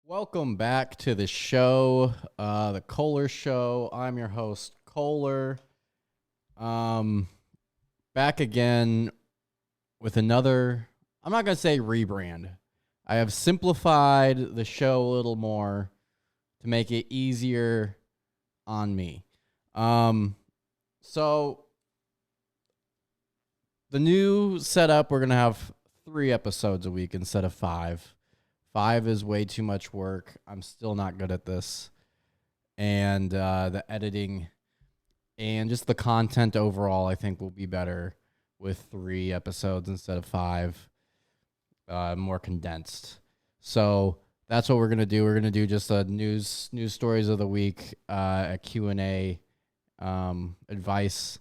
Welcome back to the show, the Kohler Show. I'm your host, Kohler. Um, Back again with another, I'm not going to say rebrand. I have simplified the show a little more to make it easier on me. So the new setup, we're going to have 3 episodes a week instead of 5. 5 is way too much work. I'm still not good at this. And the editing and just the content overall, I think, will be better with 3 episodes instead of 5, more condensed. So that's what we're going to do. We're going to do just a news stories of the week, a Q&A, advice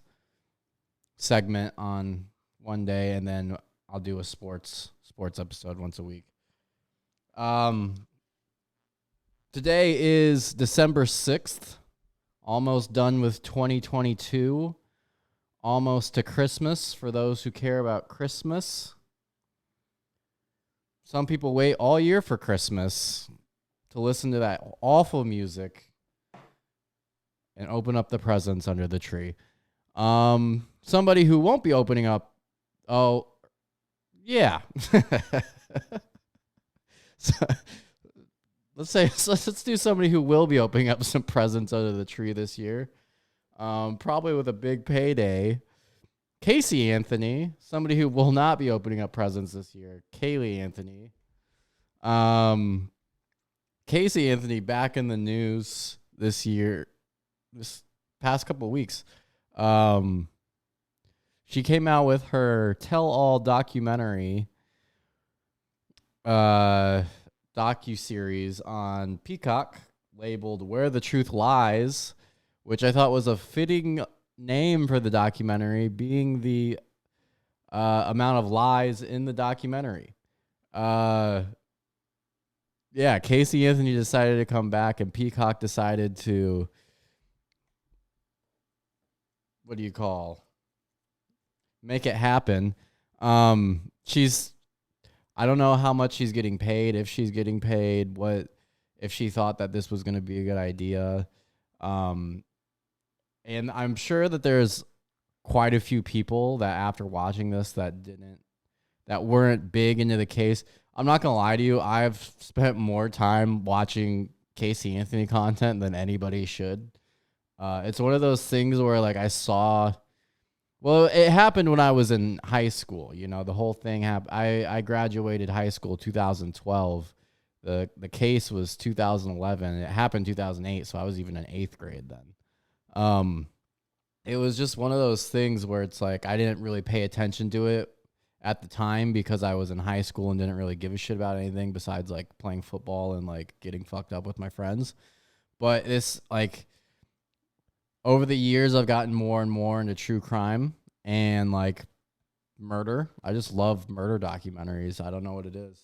segment on one day, and then I'll do a sports episode once a week. Today is December 6th, almost done with 2022, almost to Christmas for those who care about Christmas. Some people wait all year for Christmas to listen to that awful music and open up the presents under the tree. Somebody who won't be opening up, yeah. So, let's do somebody who will be opening up some presents under the tree this year. Probably with a big payday. Casey Anthony, somebody who will not be opening up presents this year. Kaylee Anthony. Casey Anthony back in the news this past couple of weeks. She came out with her tell-all documentary docu-series on Peacock labeled Where the Truth Lies, which I thought was a fitting name for the documentary, being the amount of lies in the documentary. Casey Anthony decided to come back, and Peacock decided to, make it happen. I don't know how much she's getting paid, if she's getting paid, if she thought that this was going to be a good idea. And I'm sure that there's quite a few people that after watching this that weren't big into the case. I'm not going to lie to you. I've spent more time watching Casey Anthony content than anybody should. It's one of those things where it happened when I was in high school. You know, the whole thing happened. I graduated high school 2012. The case was 2011. It happened 2008, so I was even in 8th grade then. It was just one of those things where it's like I didn't really pay attention to it at the time because I was in high school and didn't really give a shit about anything besides like playing football and like getting fucked up with my friends. But this over the years, I've gotten more and more into true crime and like murder. I just love murder documentaries. I don't know what it is.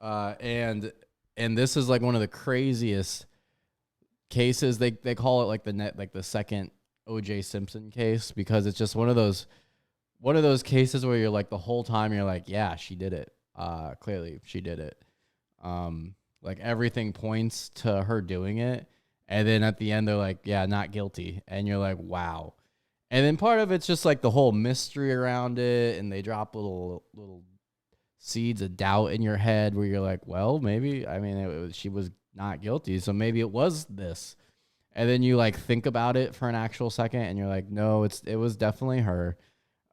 And this is like one of the craziest cases. They call it like the second O.J. Simpson case because it's just one of those cases where you're like the whole time you're like, yeah, she did it. Clearly she did it. Like everything points to her doing it. And then at the end, they're like, yeah, not guilty. And you're like, wow. And then part of it's just like the whole mystery around it. And they drop little seeds of doubt in your head where you're like, well, maybe, she was not guilty. So maybe it was this. And then you like think about it for an actual second and you're like, no, it was definitely her.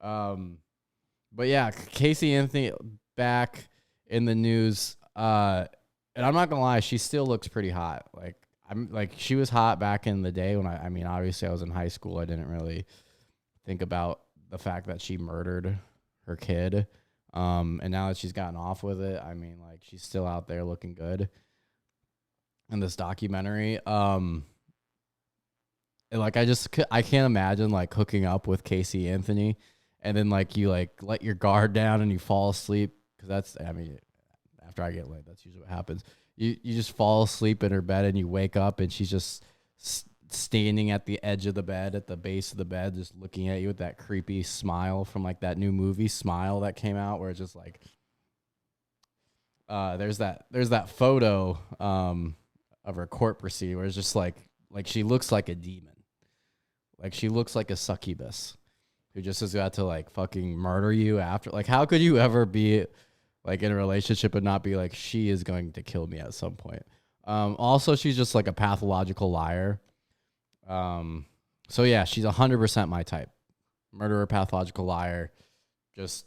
But yeah, Casey Anthony back in the news. And I'm not gonna lie, she still looks pretty hot. She was hot back in the day when obviously I was in high school. I didn't really think about the fact that she murdered her kid. And now that she's gotten off with it, she's still out there looking good in this documentary. I can't imagine like hooking up with Casey Anthony and then like you like let your guard down and you fall asleep. Cause after I get laid, that's usually what happens. You just fall asleep in her bed and you wake up and she's just standing at the edge of the bed, at the base of the bed, just looking at you with that creepy smile from like that new movie Smile that came out where it's just like, there's that photo of her court proceeding where it's just like she looks like a demon. Like she looks like a succubus who just has got to like fucking murder you after. Like, how could you ever be like in a relationship and not be like, she is going to kill me at some point? Also, she's just like a pathological liar. So yeah, she's 100% my type. Murderer, pathological liar. Just,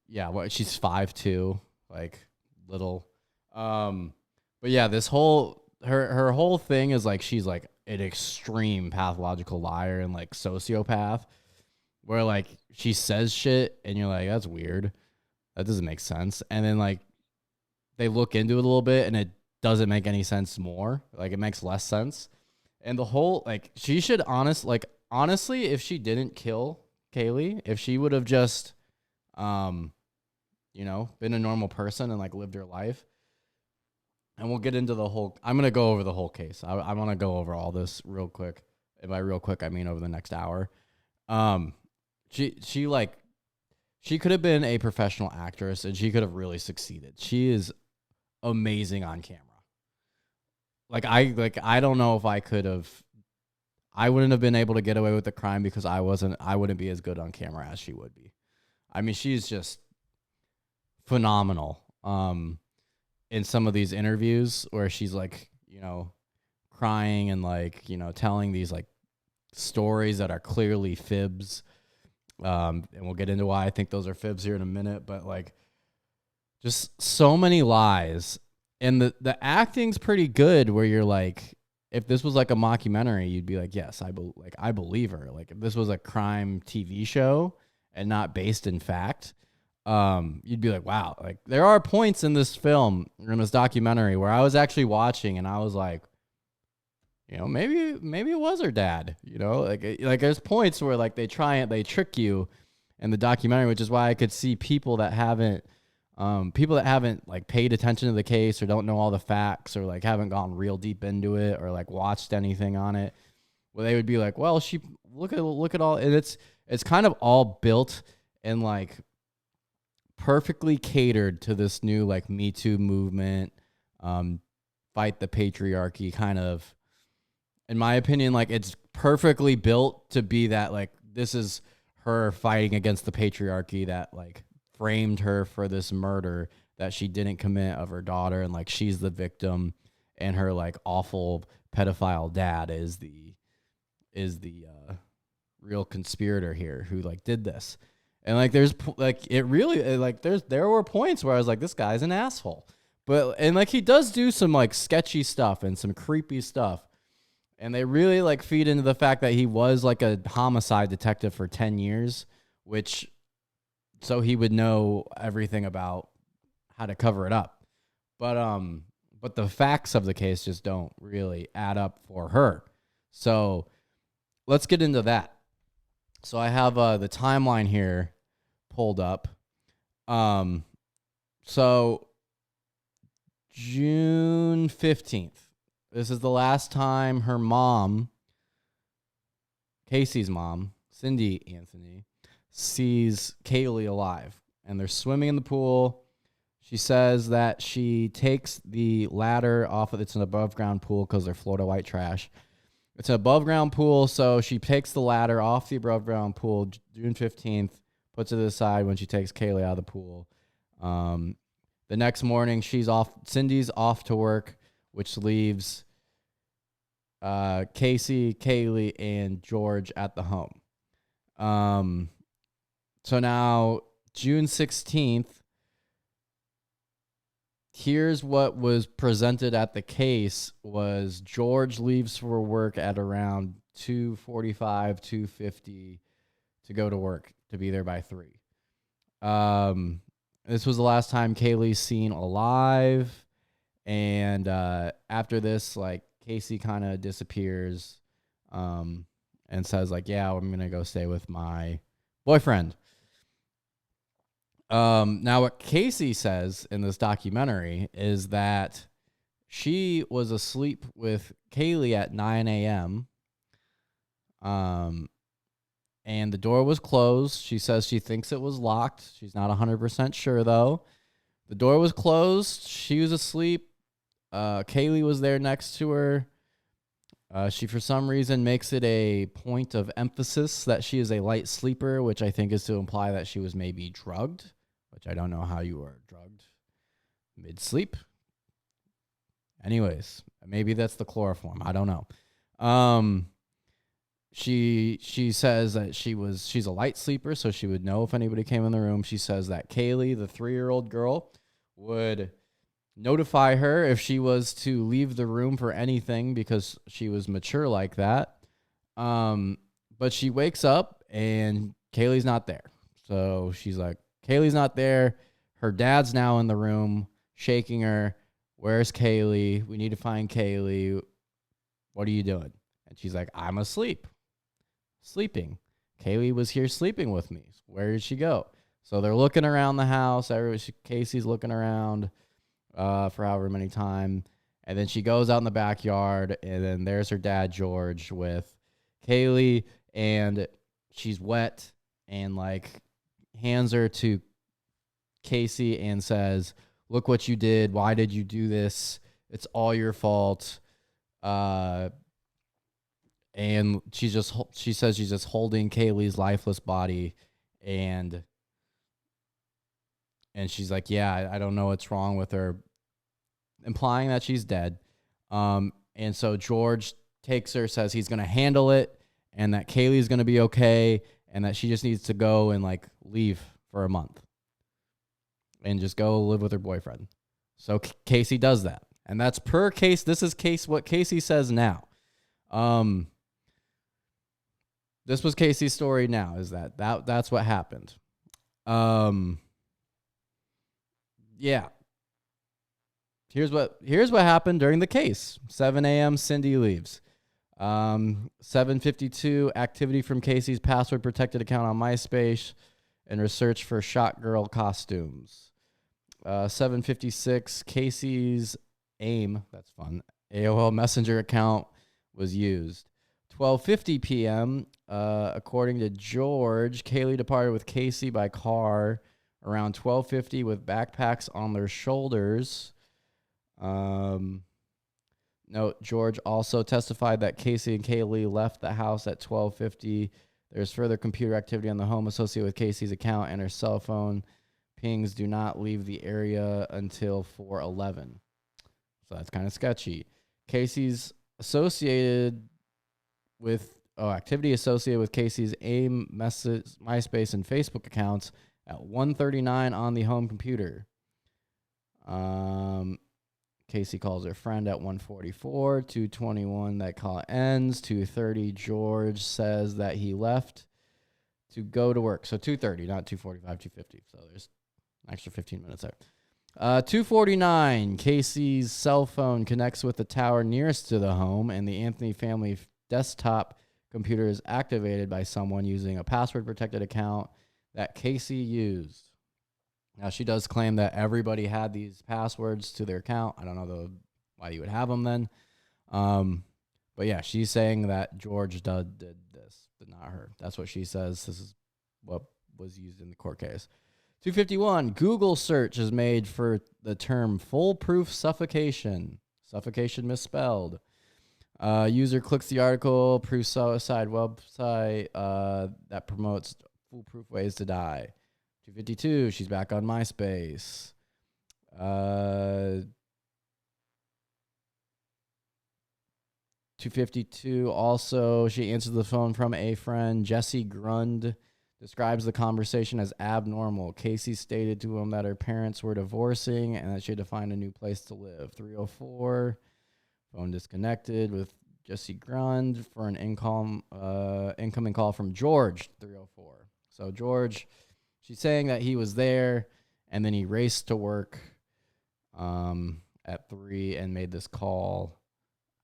yeah, what, she's 5'2", like little. But yeah, this whole, her whole thing is like, she's like an extreme pathological liar and like sociopath, where like she says shit and you're like, that's weird. That doesn't make sense. And then like they look into it a little bit and it doesn't make any sense more. Like it makes less sense. And the whole, like, she should honestly, if she didn't kill Kaylee, if she would have just, been a normal person and like lived her life. And we'll get into I'm going to go over the whole case. I want to go over all this real quick. And by real quick, I mean over the next hour. She could have been a professional actress and she could have really succeeded. She is amazing on camera. I don't know if I wouldn't have been able to get away with the crime because I wouldn't be as good on camera as she would be. I mean, she's just phenomenal. In some of these interviews where she's like, crying and like, telling these like stories that are clearly fibs. And we'll get into why I think those are fibs here in a minute, but like just so many lies. And the acting's pretty good where you're like, if this was like a mockumentary, you'd be like, yes, I believe her. Like if this was a crime TV show and not based in fact, you'd be like, wow, like there are points in this film, in this documentary, where I was actually watching and I was like, maybe it was her dad, like there's points where like they trick you in the documentary, which is why I could see people that haven't like paid attention to the case or don't know all the facts or like haven't gone real deep into it or like watched anything on it, where they would be like, well, she look at all, and it's kind of all built and like perfectly catered to this new like Me Too movement, fight the patriarchy kind of, in my opinion, like it's perfectly built to be that like this is her fighting against the patriarchy that like framed her for this murder that she didn't commit of her daughter, and like she's the victim and her like awful pedophile dad is the real conspirator here who like did this. And like there's like it really like there were points where I was like, this guy's an asshole. But and like he does do some like sketchy stuff and some creepy stuff. And they really like feed into the fact that he was like a homicide detective for 10 years, which so he would know everything about how to cover it up. But the facts of the case just don't really add up for her. So let's get into that. So I have the timeline here pulled up. So June 15th. This is the last time her mom, Casey's mom, Cindy Anthony, sees Kaylee alive. And they're swimming in the pool. She says that she takes the ladder off of it's an above ground pool because they're Florida white trash. It's an above ground pool, so she takes the ladder off the above ground pool June 15th, puts it to the side when she takes Kaylee out of the pool. The next morning, Cindy's off to work, which leaves Casey, Kaylee, and George at the home. So now, June 16th, here's what was presented at the case was George leaves for work at around 2:45, 2:50 to go to work, to be there by 3. This was the last time Kaylee's seen alive. And after this, like, Casey kind of disappears and says, like, yeah, I'm going to go stay with my boyfriend. Now, what Casey says in this documentary is that she was asleep with Kaylee at 9 a.m. And the door was closed. She says she thinks it was locked. She's not 100% sure, though. The door was closed. She was asleep. Kaylee was there next to her. She, for some reason, makes it a point of emphasis that she is a light sleeper, which I think is to imply that she was maybe drugged, which I don't know how you are drugged mid-sleep. Anyways, maybe that's the chloroform. I don't know. She says that she's a light sleeper, so she would know if anybody came in the room. She says that Kaylee, the 3-year-old girl, would notify her if she was to leave the room for anything because she was mature like that. But she wakes up and Kaylee's not there. So she's like, Kaylee's not there. Her dad's now in the room shaking her. Where's Kaylee? We need to find Kaylee. What are you doing? And she's like, I'm asleep. Sleeping. Kaylee was here sleeping with me. Where did she go? So they're looking around the house. Casey's looking around for however many time. And then she goes out in the backyard, and then there's her dad, George, with Kaylee, and she's wet and, like, hands her to Casey and says, look what you did. Why did you do this? It's all your fault. And she says she's just holding Kaylee's lifeless body, and she's like, yeah, I don't know what's wrong with her, implying that she's dead. And so George takes her, says he's going to handle it, and that Kaylee's going to be okay, and that she just needs to go and, like, leave for a month and just go live with her boyfriend. So Casey does that. And that's per case. This is what Casey says now. This was Casey's story now, is that's what happened. Yeah. Here's what happened during the case. 7 a.m. Cindy leaves. 7:52 activity from Casey's password protected account on MySpace and research for shot girl costumes. 7:56 Casey's AIM, that's fun, AOL Messenger account was used. 12:50 p.m. According to George, Kaylee departed with Casey by car around 12:50 with backpacks on their shoulders. Note, George also testified that Casey and Kaylee left the house at 12:50. There's further computer activity on the home associated with Casey's account, and her cell phone pings do not leave the area until 4:11. So that's kind of sketchy. Casey's associated with activity associated with Casey's AIM, MySpace, and Facebook accounts at 1:39 on the home computer. Casey calls her friend at 1:44, 2:21 that call ends, 2:30 George says that he left to go to work. So 2:30, not 2:45, 2:50. So there's an extra 15 minutes there. 2:49 Casey's cell phone connects with the tower nearest to the home, and the Anthony family desktop computer is activated by someone using a password-protected account that Casey used. Now, she does claim that everybody had these passwords to their account. I don't know why you would have them then. But, yeah, she's saying that George did this, but not her. That's what she says. This is what was used in the court case. 251, Google search is made for the term foolproof suffocation. Suffocation misspelled. User clicks the article, proof suicide website that promotes foolproof ways to die. 252, she's back on MySpace. 252, also, she answers the phone from a friend. Jesse Grund describes the conversation as abnormal. Casey stated to him that her parents were divorcing and that she had to find a new place to live. 304, phone disconnected with Jesse Grund for an incoming call from George. 304. So George, she's saying that he was there and then he raced to work at 3 and made this call.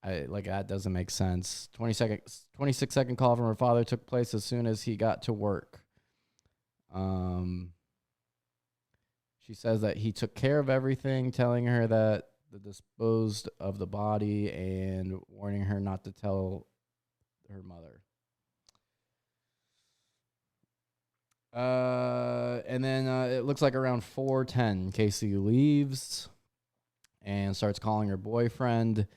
That doesn't make sense. 26-second call from her father took place as soon as he got to work. She says that he took care of everything, telling her that the disposed of the body and warning her not to tell her mother. And then it looks like around 4:10, Casey leaves and starts calling her boyfriend.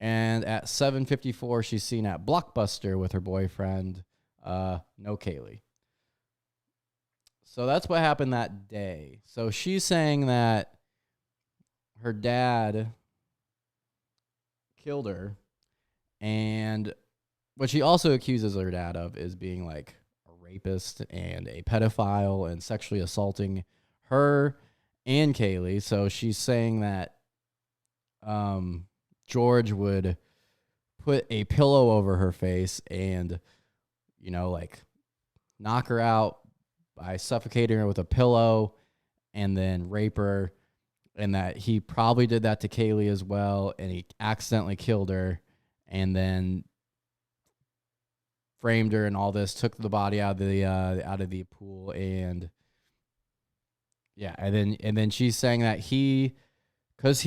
And at 7:54, she's seen at Blockbuster with her boyfriend. No Kaylee. So that's what happened that day. So she's saying that her dad killed her, and what she also accuses her dad of is being like a rapist and a pedophile and sexually assaulting her and Kaylee. So she's saying that George would put a pillow over her face and, like knock her out by suffocating her with a pillow and then rape her. And that he probably did that to Kaylee as well. And he accidentally killed her and then framed her and all this, took the body out of the pool. And yeah. And then she's saying that because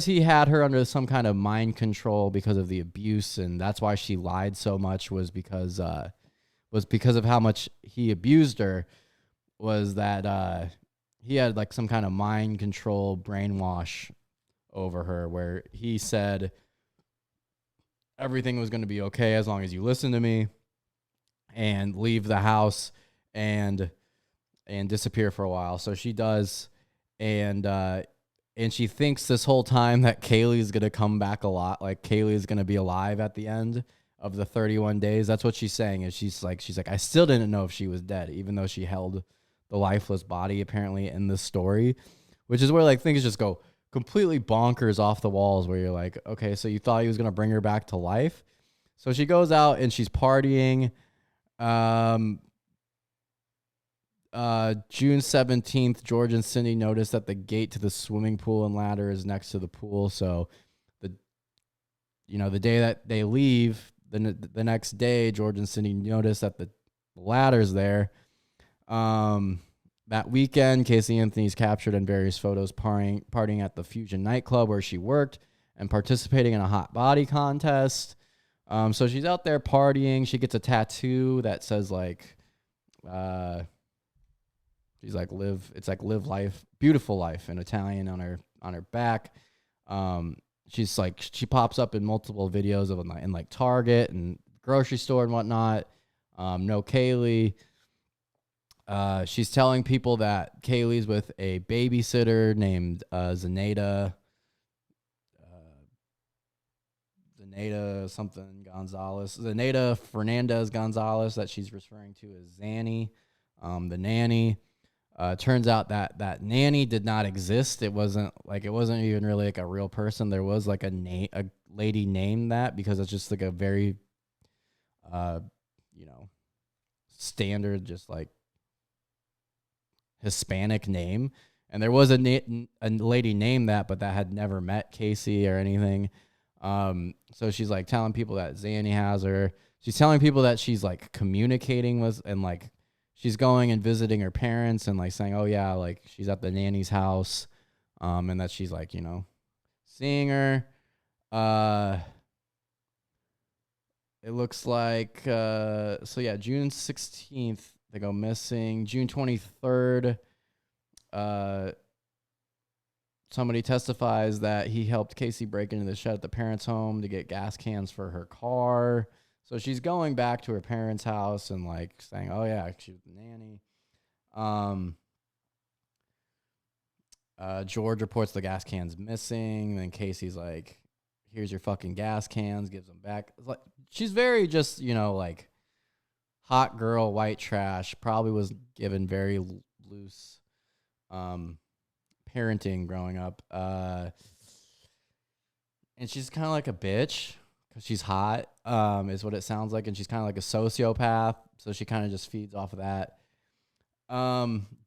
he had her under some kind of mind control because of the abuse, and that's why she lied so much, was because of how much he abused her, was that he had like some kind of mind control brainwash over her, where he said everything was going to be okay as long as you listen to me, and leave the house and disappear for a while. So she does, and she thinks this whole time that Kaylee's going to come back a lot. Like Kaylee's going to be alive at the end of the 31 days. That's what she's saying. Is she's like, I still didn't know if she was dead, even though she held the lifeless body apparently in this story, which is where like things just go completely bonkers off the walls, where you're like, okay, so you thought he was going to bring her back to life. So she goes out and she's partying. June 17th, George and Cindy notice that the gate to the swimming pool and ladder is next to the pool. So the day that they leave, the next day, George and Cindy notice that the ladder's there. That weekend, Casey Anthony's captured in various photos partying at the Fusion nightclub where she worked and participating in a hot body contest. So she's out there partying. She gets a tattoo that says like, she's like live life, beautiful life in Italian on her back. She's like, she pops up in multiple videos of in like Target and grocery store and whatnot. No Kaylee. She's telling people that Kaylee's with a babysitter named Zenaida Fernandez Gonzalez, that she's referring to as Zanny, the nanny. Turns out that nanny did not exist. It wasn't even really like a real person. There was like a lady named that because it's just like a very, standard, just like Hispanic name. And there was a lady named that, but that had never met Casey or anything. So she's like telling people that Zanny has her. She's telling people that she's like communicating with, and like she's going and visiting her parents and like saying, oh yeah, like she's at the nanny's house. And that she's like, seeing her. It looks like, so yeah, June 16th, they go missing. June 23rd, somebody testifies that he helped Casey break into the shed at the parents' home to get gas cans for her car. So she's going back to her parents' house and like saying, oh yeah, she was the nanny. George reports the gas cans missing. Then Casey's like, here's your fucking gas cans, gives them back. Like, she's very just, like hot girl, white trash, probably was given very loose parenting growing up. And she's kind of like a bitch because she's hot, is what it sounds like. And she's kind of like a sociopath. So she kind of just feeds off of that.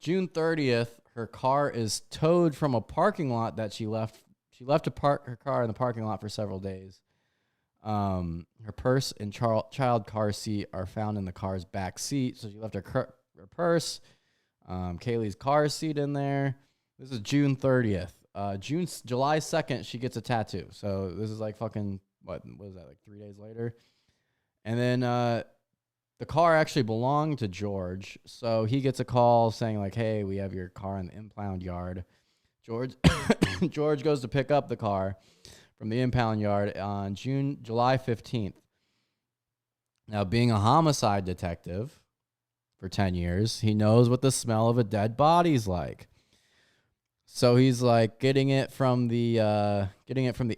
June 30th, her car is towed from a parking lot that she left. She left her car in the parking lot for several days. Her purse and child car seat are found in the car's back seat. So she left her purse, Kaylee's car seat in there. This is June 30th. July 2nd, she gets a tattoo. So this is like fucking, what was that, like 3 days later? And then the car actually belonged to George. So he gets a call saying like, "Hey, we have your car in the impound yard." George George goes to pick up the car from the impound yard on July 15th. Now, being a homicide detective for 10 years, he knows what the smell of a dead body's like. So he's like getting it from the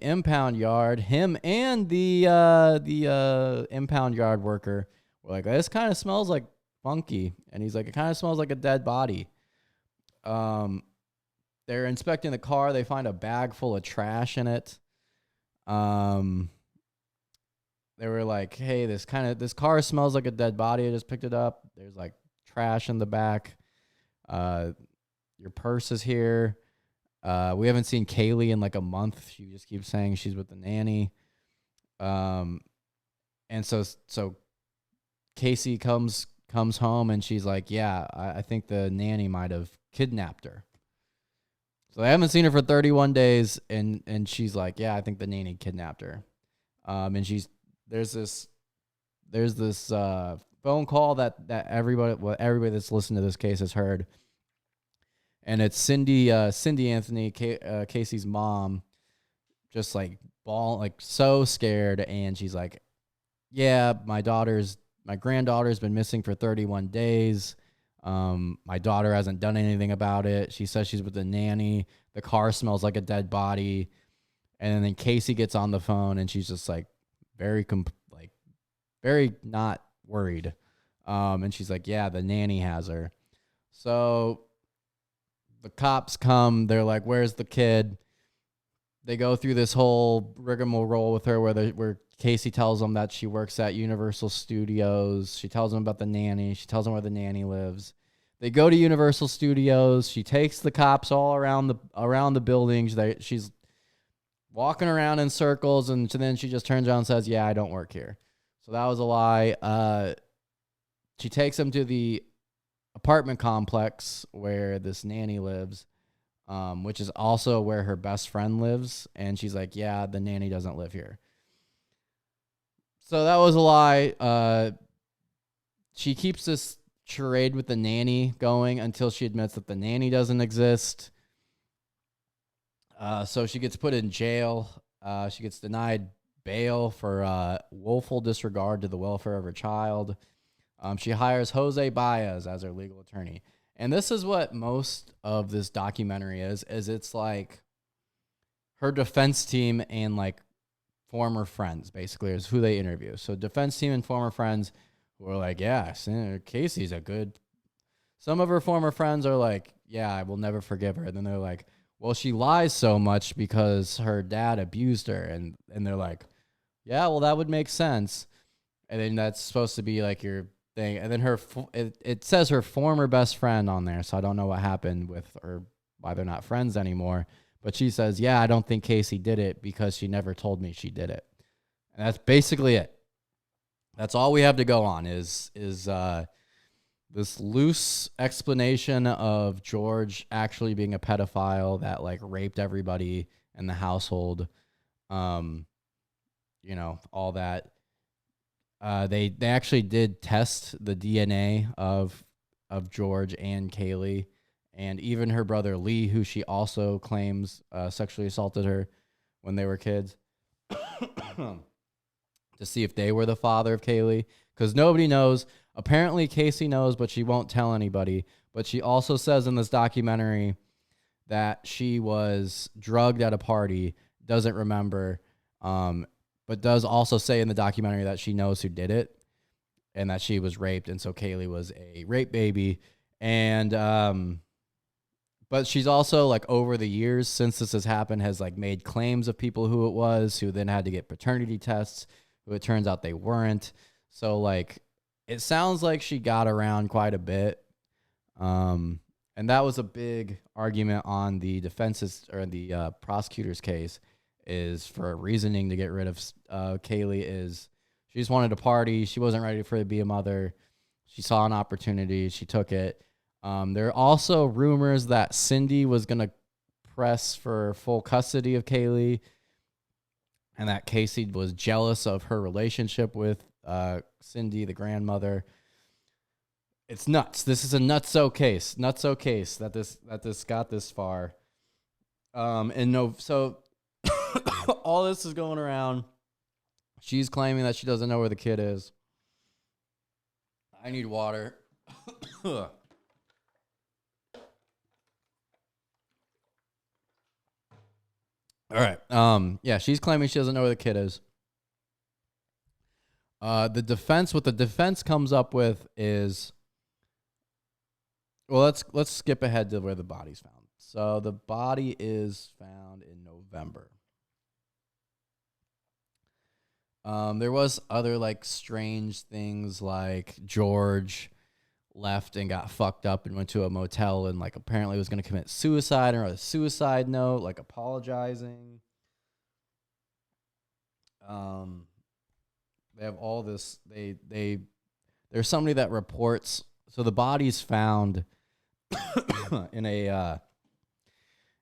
impound yard. Him and the impound yard worker were like, "This kind of smells like funky," and he's like, "It kind of smells like a dead body." They're inspecting the car. They find a bag full of trash in it. They were like, "Hey, this car smells like a dead body. I just picked it up. There's like trash in the back. Your purse is here. We haven't seen Kaylee in like a month. She just keeps saying she's with the nanny." And so Casey comes home and she's like, "Yeah, I think the nanny might have kidnapped her." So they haven't seen her for 31 days, and she's like, "Yeah, I think the nanny kidnapped her." And there's this phone call that everybody that's listened to this case has heard, and it's Cindy Anthony, Casey's mom, just like so scared, and she's like, "Yeah, my granddaughter's been missing for 31 days. My daughter hasn't done anything about it. She says she's with the nanny. The car smells like a dead body." And then Casey gets on the phone and she's just like very not worried. And she's like, "Yeah, the nanny has her." So the cops come. They're like, "Where's the kid?" They go through this whole rigmarole with her where Casey tells them that she works at Universal Studios. She tells them about the nanny. She tells them where the nanny lives. They go to Universal Studios. She takes the cops all around the buildings. She's walking around in circles, and then she just turns around and says, "Yeah, I don't work here." So that was a lie. She takes them to the apartment complex where this nanny lives, which is also where her best friend lives. And she's like, "Yeah, the nanny doesn't live here." So that was a lie. She keeps this charade with the nanny going until she admits that the nanny doesn't exist. So she gets put in jail. She gets denied bail for willful disregard to the welfare of her child. She hires Jose Baez as her legal attorney. And this is what most of this documentary is it's like her defense team and like former friends, basically, is who they interview. So defense team and former friends who are like, "Yeah, Casey's a good..." Some of her former friends are like, "Yeah, I will never forgive her." And then they're like, "Well, she lies so much because her dad abused her." And they're like, "Yeah, well, that would make sense." And then that's supposed to be like your thing. And then it says her former best friend on there, so I don't know what happened with her, why they're not friends anymore. But she says, "Yeah, I don't think Casey did it because she never told me she did it." And that's basically it. That's all we have to go on is this loose explanation of George actually being a pedophile that like raped everybody in the household. All that. They actually did test the DNA of George and Kaylee, and even her brother Lee, who she also claims sexually assaulted her when they were kids, to see if they were the father of Kaylee, because nobody knows. Apparently Casey knows, but she won't tell anybody. But she also says in this documentary that she was drugged at a party, doesn't remember, but does also say in the documentary that she knows who did it and that she was raped. And so Kaylee was a rape baby. And, but she's also like over the years since this has happened has like made claims of people who it was, who then had to get paternity tests, who it turns out they weren't. So like, it sounds like she got around quite a bit. And that was a big argument on the defense's or the prosecutor's case, is for reasoning to get rid of Kaylee is she just wanted to party. She wasn't ready for to be a mother. She saw an opportunity. She took it. There are also rumors that Cindy was going to press for full custody of Kaylee and that Casey was jealous of her relationship with Cindy, the grandmother. It's nuts. This is a nutso case. Nutso case that this got this far. And no, so all this is going around. She's claiming that she doesn't know where the kid is. I need water. All right. Yeah, she's claiming she doesn't know where the kid is. What the defense comes up with is, well, let's skip ahead to where the body's found. So the body is found in November. There was other like strange things, like George left and got fucked up and went to a motel and like apparently was going to commit suicide, or a suicide note, like apologizing. They have all this. There's somebody that reports. So the body's found in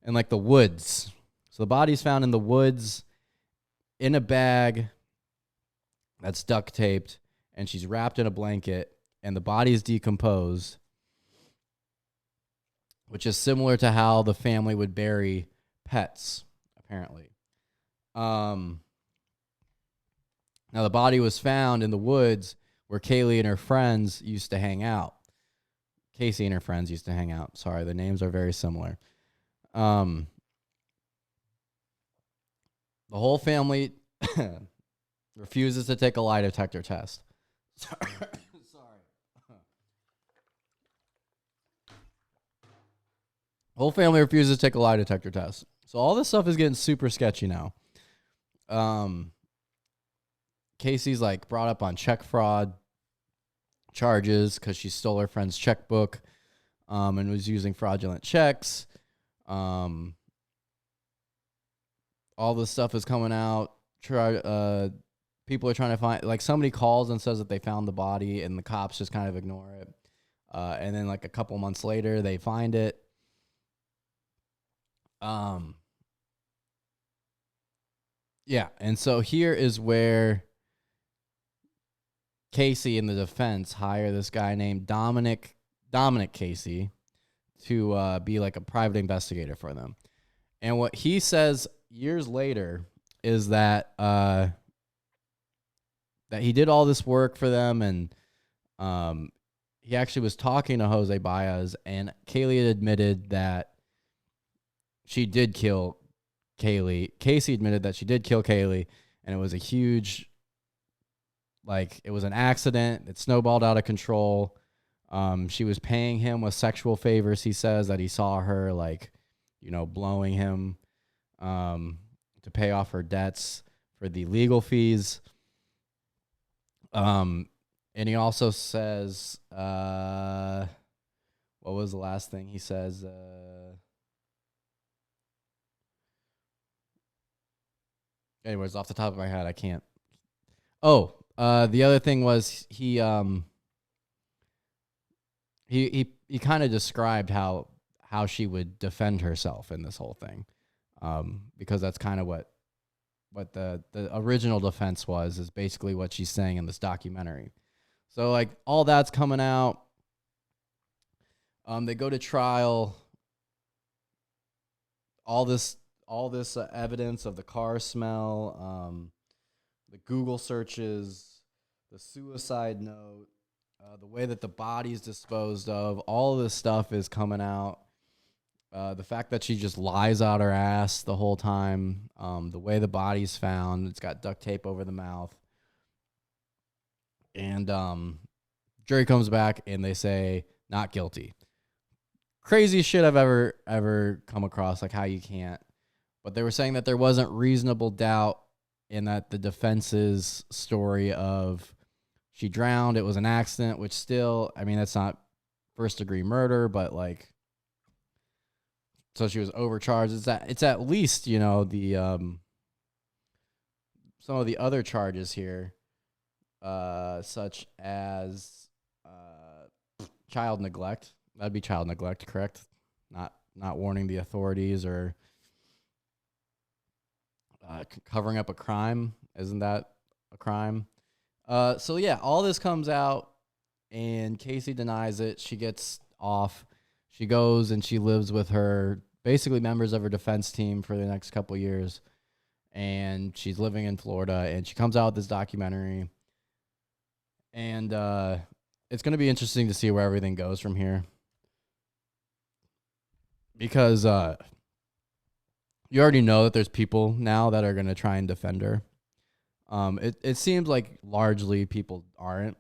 like the woods. So the body's found in the woods in a bag that's duct taped, and she's wrapped in a blanket, and the body is decomposed, which is similar to how the family would bury pets, apparently. Now the body was found in the woods where Kaylee and her friends used to hang out. Casey and her friends used to hang out. Sorry, the names are very similar. The whole family refuses to take a lie detector test. Sorry. Whole family refuses to take a lie detector test. So all this stuff is getting super sketchy now. Casey's like brought up on check fraud charges because she stole her friend's checkbook and was using fraudulent checks. All this stuff is coming out. People are trying to find, like, somebody calls and says that they found the body, and the cops just kind of ignore it. And then like a couple months later, they find it. Yeah, and so here is where Casey and the defense hire this guy named Dominic Casey to be like a private investigator for them. And what he says years later is that that he did all this work for them, and he actually was talking to Jose Baez, and Kaylee had admitted that she did kill Kaylee. Casey admitted that she did kill Kaylee, and it was a huge, like, it was an accident. It snowballed out of control. She was paying him with sexual favors. He says that he saw her, like, blowing him to pay off her debts for the legal fees. And he also says, what was the last thing he says? Anyways, off the top of my head, I can't. Oh, the other thing was he kind of described how she would defend herself in this whole thing, because that's kind of what the original defense was, is basically what she's saying in this documentary. So like all that's coming out. They go to trial. All this evidence of the car smell, the Google searches, the suicide note, the way that the body's disposed of, all of this stuff is coming out. The fact that she just lies out her ass the whole time, the way the body's found, it's got duct tape over the mouth. And jury comes back and they say not guilty. Craziest shit I've ever come across, like how you can't. But they were saying that there wasn't reasonable doubt in that the defense's story of she drowned, it was an accident, which still, I mean, that's not first degree murder, but like, so she was overcharged. It's at least, the some of the other charges here, such as child neglect. That'd be child neglect, correct? Not warning the authorities, or covering up a crime. Isn't that a crime? So yeah, all this comes out, and Casey denies it. She gets off. She goes and she lives with her basically members of her defense team for the next couple years, and she's living in Florida. And she comes out with this documentary, and it's going to be interesting to see where everything goes from here, because you already know that there's people now that are going to try and defend her. It seems like largely people aren't.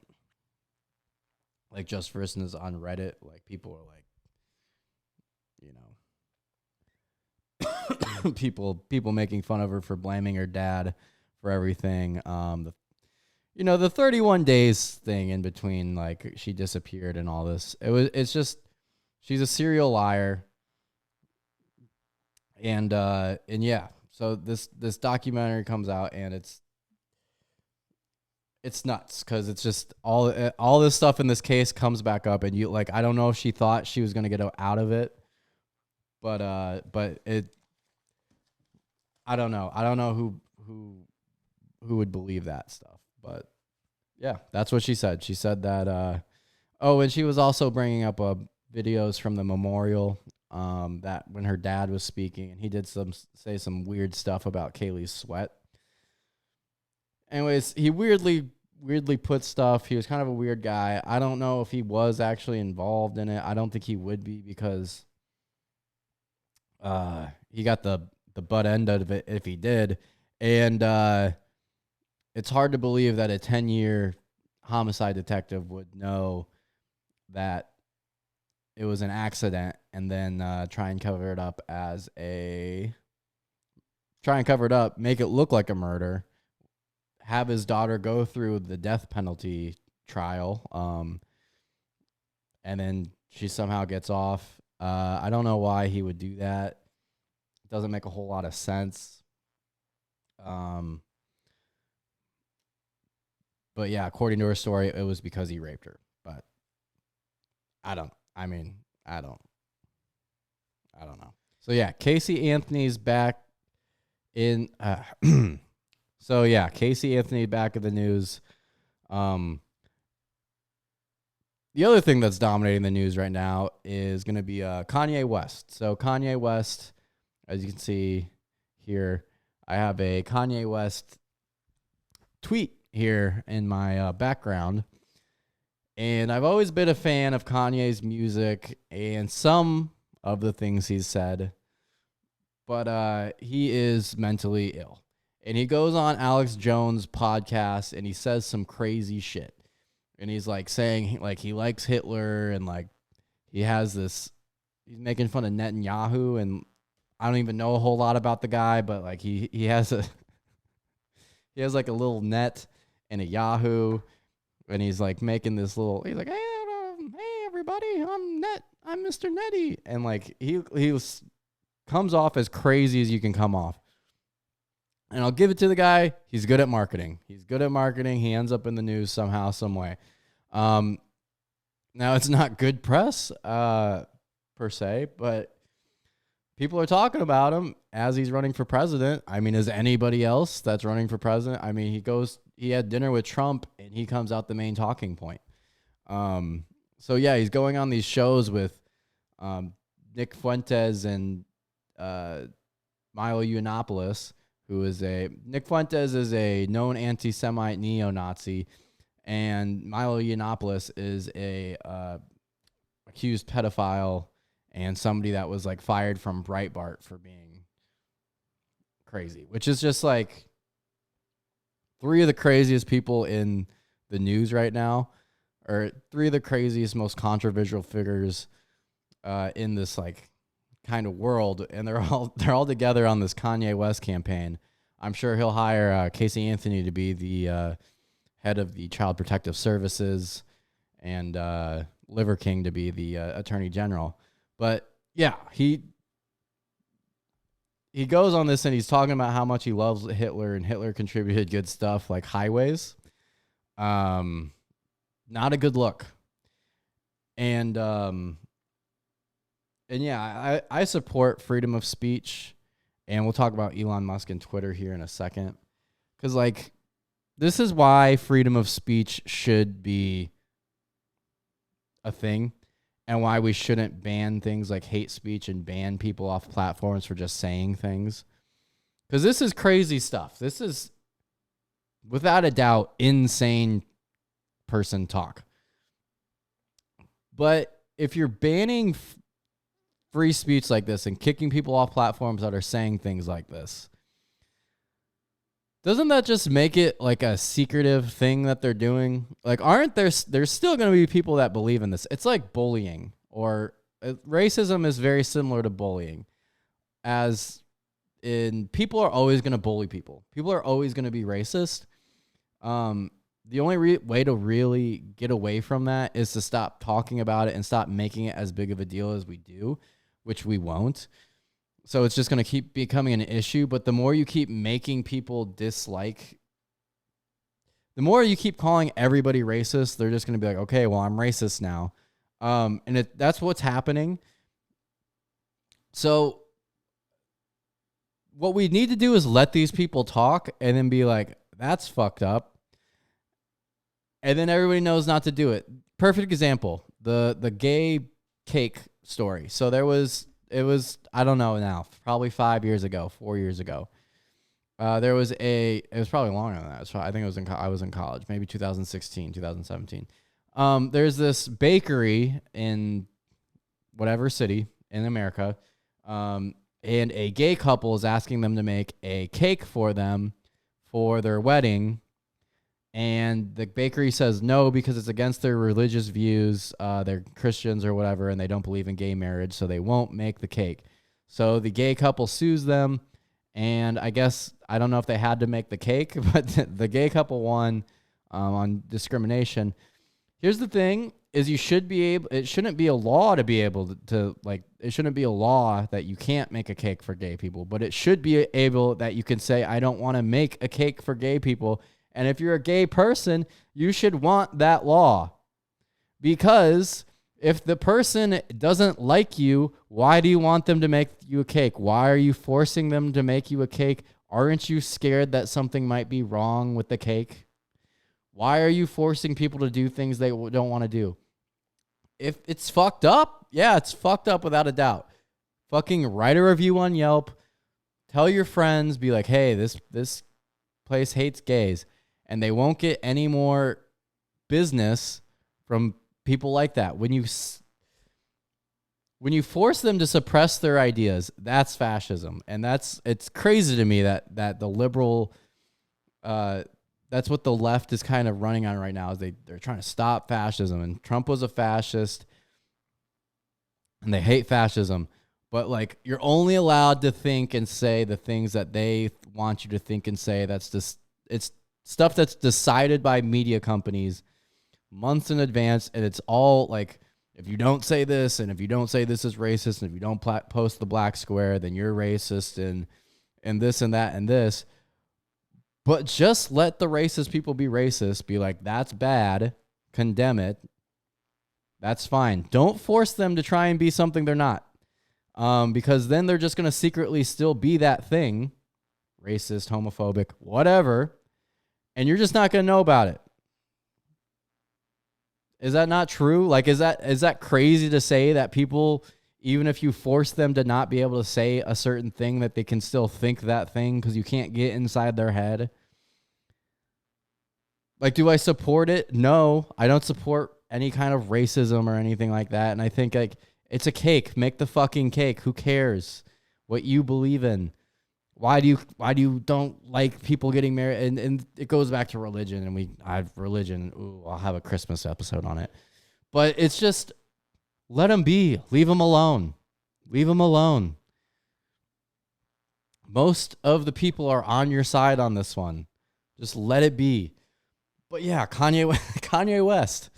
Like, just for instance, on Reddit, like, people are like, people making fun of her for blaming her dad for everything. The 31 days thing in between, like, she disappeared and all this. It's just, she's a serial liar. And yeah, so this documentary comes out, and it's nuts, because it's just all this stuff in this case comes back up, and I don't know if she thought she was gonna get out of it, but I don't know who would believe that stuff, but yeah, that's what she said. She said that and she was also bringing up videos from the memorial, that when her dad was speaking, and he did say some weird stuff about Kaylee's sweat. Anyways, he weirdly put stuff. He was kind of a weird guy. I don't know if he was actually involved in it. I don't think he would be, because he got the butt end of it if he did. And it's hard to believe that a 10-year homicide detective would know that it was an accident, and then try and cover it up, make it look like a murder, have his daughter go through the death penalty trial, and then she somehow gets off. I don't know why he would do that. It doesn't make a whole lot of sense. But yeah, according to her story, it was because he raped her. But I don't know. So yeah, Casey Anthony's back in. So yeah, Casey Anthony back in the news. The other thing that's dominating the news right now is going to be Kanye West. So Kanye West, as you can see here, I have a Kanye West tweet here in my background. And I've always been a fan of Kanye's music and some of the things he's said, but he is mentally ill. And he goes on Alex Jones' podcast, and he says some crazy shit. And he's like saying like he likes Hitler, and like he's making fun of Netanyahu, and I don't even know a whole lot about the guy, but like he has like a little net and a Yahoo, and he's like making this little. He's like, hey everybody, I'm Mr. Netty, and like he comes off as crazy as you can come off. And I'll give it to the guy. He's good at marketing. He ends up in the news somehow, some way. Now it's not good press, per se, but people are talking about him as he's running for president. I mean, is anybody else that's running for president? I mean, he had dinner with Trump, and he comes out the main talking point. So yeah, he's going on these shows with Nick Fuentes and Milo Yiannopoulos, Nick Fuentes is a known anti-Semite neo-Nazi, and Milo Yiannopoulos is a accused pedophile and somebody that was like fired from Breitbart for being crazy, which is just like three of the craziest people in the news right now, or three of the craziest, most controversial figures in this like kind of world, and they're all together on this Kanye West campaign. I'm sure he'll hire Casey Anthony to be the head of the Child Protective Services, and Liver King to be the Attorney General. But yeah, he goes on this, and he's talking about how much he loves Hitler, and Hitler contributed good stuff like highways. Not a good look. And yeah, I support freedom of speech, and we'll talk about Elon Musk and Twitter here in a second, because like this is why freedom of speech should be a thing, and why we shouldn't ban things like hate speech and ban people off platforms for just saying things. Because this is crazy stuff. This is, without a doubt, insane person talk. But if you're banning free speech like this and kicking people off platforms that are saying things like this, doesn't that just make it like a secretive thing that they're doing? Like, aren't there's still going to be people that believe in this? It's like bullying, or racism is very similar to bullying, as in people are always going to bully people. People are always going to be racist. The only way to really get away from that is to stop talking about it and stop making it as big of a deal as we do, which we won't. So it's just going to keep becoming an issue. But the more you keep making people dislike, the more you keep calling everybody racist, they're just going to be like, okay, well, I'm racist now. And that's what's happening. So what we need to do is let these people talk and then be like, that's fucked up. And then everybody knows not to do it. Perfect example, the gay cake story. So it was, I don't know now, probably 4 years ago. It was probably longer than that. I think I was in college, maybe 2016, 2017. There's this bakery in whatever city in America, and a gay couple is asking them to make a cake for them for their wedding. And the bakery says no because it's against their religious views. They're Christians or whatever, and they don't believe in gay marriage, so they won't make the cake. So the gay couple sues them, and I guess, I don't know if they had to make the cake, but the gay couple won on discrimination. Here's the thing, is it shouldn't be a law to be able to it shouldn't be a law that you can't make a cake for gay people, but it should be able that you can say, I don't want to make a cake for gay people. And if you're a gay person, you should want that law. Because if the person doesn't like you, why do you want them to make you a cake? Why are you forcing them to make you a cake? Aren't you scared that something might be wrong with the cake? Why are you forcing people to do things they don't want to do? If it's fucked up, yeah, it's fucked up without a doubt. Fucking write a review on Yelp. Tell your friends, be like, hey, this place hates gays. And they won't get any more business from people like that. When you force them to suppress their ideas, that's fascism. And it's crazy to me that the liberal, that's what the left is kind of running on right now, is they're trying to stop fascism. And Trump was a fascist, and they hate fascism. But like, you're only allowed to think and say the things that they want you to think and say. It's stuff that's decided by media companies months in advance, and it's all like, if you don't say this, and if you don't say this is racist, and if you don't post the black square, then you're racist, and this and that and this. But just let the racist people be racist. Be like, that's bad. Condemn it. That's fine. Don't force them to try and be something they're not. Because then they're just going to secretly still be that thing. Racist, homophobic, whatever. And you're just not going to know about it. Is that not true? Like, is that crazy to say that people, even if you force them to not be able to say a certain thing, that they can still think that thing because you can't get inside their head? Like, do I support it? No, I don't support any kind of racism or anything like that. And I think, like, it's a cake. Make the fucking cake. Who cares what you believe in? Why do you don't like people getting married? And it goes back to religion, and I have religion. Ooh, I'll have a Christmas episode on it. But it's just, let them be. Leave them alone. Leave them alone. Most of the people are on your side on this one. Just let it be. But yeah, Kanye West.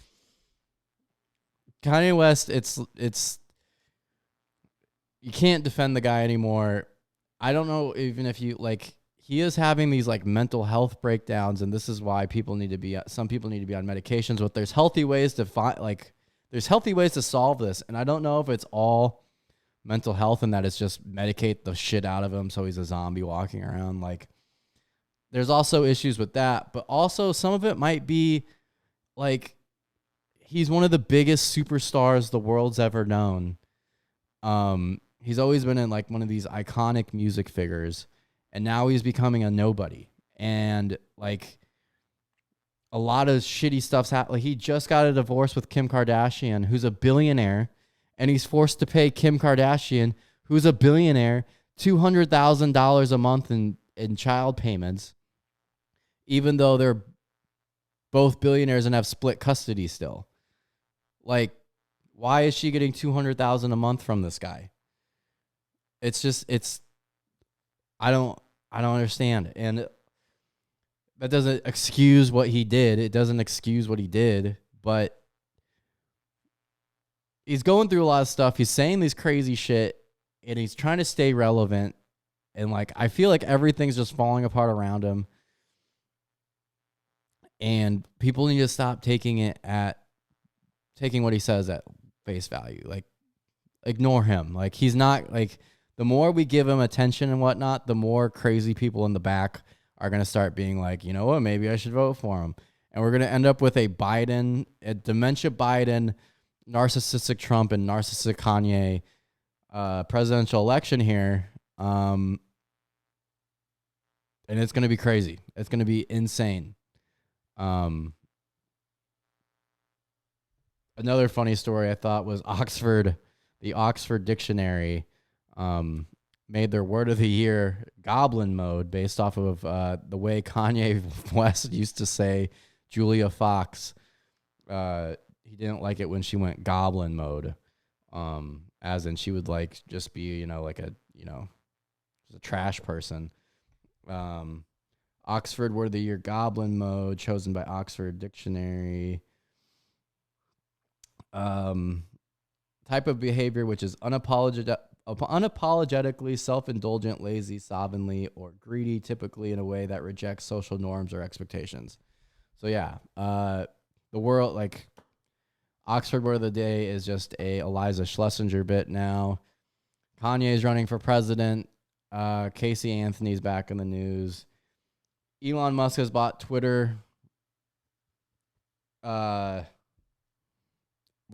Kanye West, it's you can't defend the guy anymore. I don't know even if you, like, he is having these like mental health breakdowns, and this is why some people need to be on medications, but there's healthy ways to solve this. And I don't know if it's all mental health and that it's just medicate the shit out of him so he's a zombie walking around. Like, there's also issues with that, but also some of it might be like he's one of the biggest superstars the world's ever known. He's always been in like one of these iconic music figures, and now he's becoming a nobody. And like a lot of shitty stuff's happening. Like he just got a divorce with Kim Kardashian, who's a billionaire, and he's forced to pay Kim Kardashian, who's a billionaire, $200,000 a month in child payments, even though they're both billionaires and have split custody still. Like, why is she getting $200,000 a month from this guy? I don't understand. And that doesn't excuse what he did. It doesn't excuse what he did, but he's going through a lot of stuff. He's saying these crazy shit, and he's trying to stay relevant. And like, I feel like everything's just falling apart around him. And people need to stop taking what he says at face value. Like, ignore him. Like, he's not like, the more we give him attention and whatnot, the more crazy people in the back are going to start being like, you know what, maybe I should vote for him. And we're going to end up with a dementia Biden, narcissistic Trump, and narcissistic Kanye presidential election here. And it's going to be crazy. It's going to be insane. Another funny story I thought was the Oxford Dictionary made their word of the year goblin mode based off of the way Kanye West used to say Julia Fox. He didn't like it when she went goblin mode, as in she would like just be, like a trash person. Oxford word of the year goblin mode chosen by Oxford Dictionary. Type of behavior which is unapologetically self-indulgent, lazy, slovenly, or greedy, typically in a way that rejects social norms or expectations. So yeah, the world, like, Oxford word of the day is just a Eliza Schlesinger bit now. Kanye is running for president. Casey Anthony's back in the news. Elon Musk has bought Twitter. We're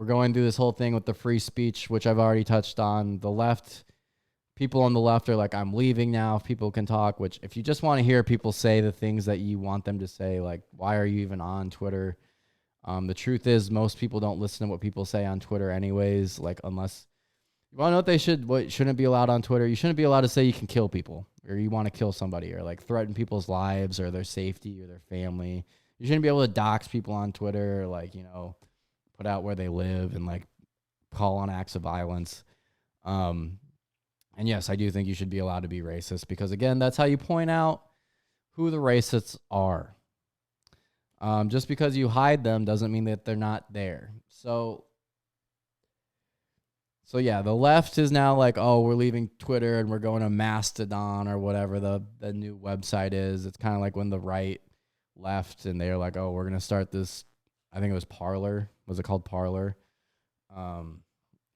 going through this whole thing with the free speech, which I've already touched on. People on the left are like, I'm leaving now if people can talk, which if you just want to hear people say the things that you want them to say, like, why are you even on Twitter? The truth is most people don't listen to what people say on Twitter anyways, like, unless you want to know what shouldn't be allowed on Twitter. You shouldn't be allowed to say you can kill people, or you want to kill somebody, or like threaten people's lives or their safety or their family. You shouldn't be able to dox people on Twitter, or like, put out where they live and like call on acts of violence. And yes, I do think you should be allowed to be racist because, again, that's how you point out who the racists are. Just because you hide them doesn't mean that they're not there. So yeah, the left is now like, oh, we're leaving Twitter and we're going to Mastodon or whatever the new website is. It's kind of like when the right left and they're like, oh, we're going to start this. I think it was Parler. Was it called Parler? And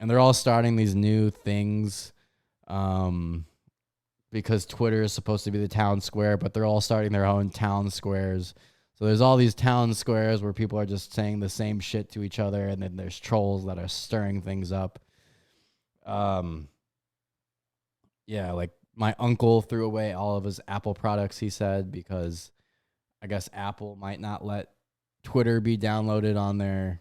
they're all starting these new things because Twitter is supposed to be the town square, but they're all starting their own town squares. So there's all these town squares where people are just saying the same shit to each other, and then there's trolls that are stirring things up. Yeah, like my uncle threw away all of his Apple products, he said, because I guess Apple might not let Twitter be downloaded on their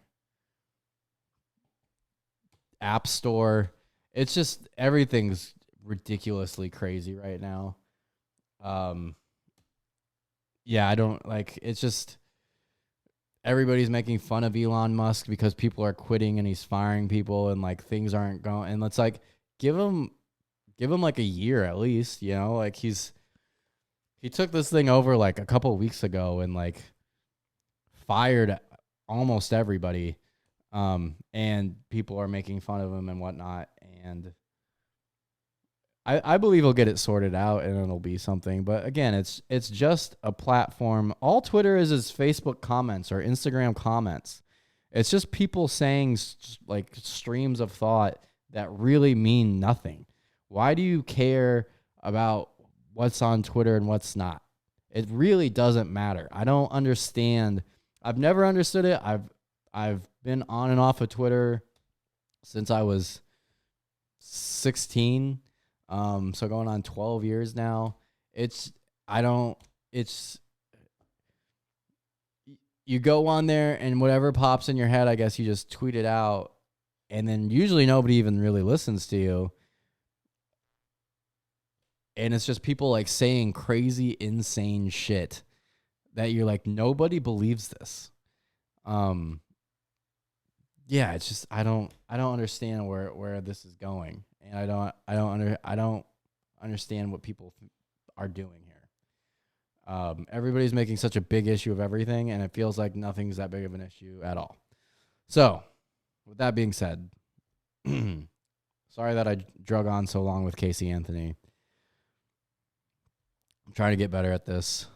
app store. It's just, everything's ridiculously crazy right now. Yeah, I don't like, it's just, everybody's making fun of Elon Musk because people are quitting and he's firing people and like things aren't going. And it's like, give him like a year at least, like he took this thing over like a couple of weeks ago and like fired almost everybody. And people are making fun of him and whatnot. And I believe he'll get it sorted out and it'll be something. But again, it's just a platform. All Twitter is Facebook comments or Instagram comments. It's just people saying like streams of thought that really mean nothing. Why do you care about what's on Twitter and what's not? It really doesn't matter. I don't understand. I've never understood it. I've been on and off of Twitter since I was 16. So going on 12 years now. It's I don't it's you go on there and whatever pops in your head, I guess you just tweet it out, and then usually nobody even really listens to you. And it's just people like saying crazy, insane shit that you're like, nobody believes this. Um, yeah, it's just I don't understand where this is going, and I don't understand what people are doing here. Everybody's making such a big issue of everything, and it feels like nothing's that big of an issue at all. So, with that being said, sorry that I drug on so long with Casey Anthony. I'm trying to get better at this.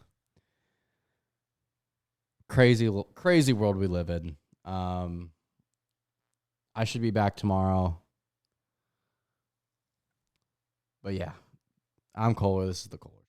Crazy world we live in. I should be back tomorrow. But yeah, I'm Kohler. This is the Kohler.